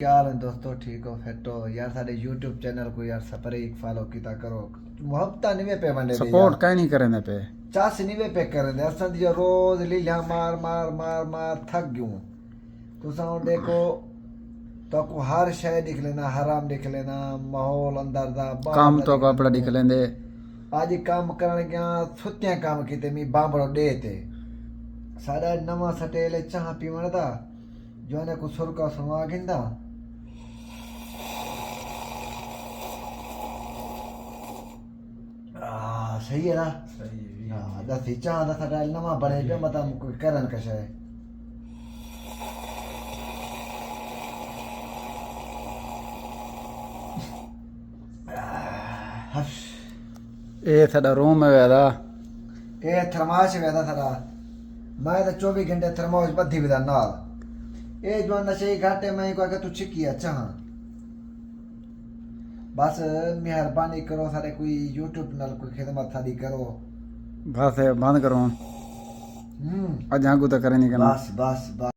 क्या हाल है दोस्तों, ठीक हो फिट हो यार। साडे यूट्यूब चैनल को यार सपरीक फॉलो किया करो। मुहब्बत निवे पे वने दे सपोर्ट यार, कहीं नहीं करें पे। चास निवे पे करे दे। असन जो रोज लीलिया मार मार मार मार थक गयूं। तुसा देखो तो को हर शय दिख लेना, हराम दिख लेना, माहौल अंदर दा बाहर काम दा तो दिख अपना लेना। दिख लेंदे। आज काम करण गया सुत्या काम किते मी बांबड़ो डे ते साडा नवा सटेले चाह पीवण दा जो ने को सुरका सुनवा गिंदा। सही है ना। सही दसी चाह दा साडा नवा बने पे मता कोई करन कशा है। हश ये साडा रूम है वेदा। ए थर्माश वेदा साडा। मैं तो 24 घंटे थर्माश बद्धी विदा नाल। ए जो नशे घाटे में को अगर तू छिकी अच्छा हाँ। बस मेहरबानी करो, सारे कोई यूट्यूब नाल कोई खिदमत साडी करो। बस बंद करो। अज आगू तो करें नहीं करना। बस बस बस।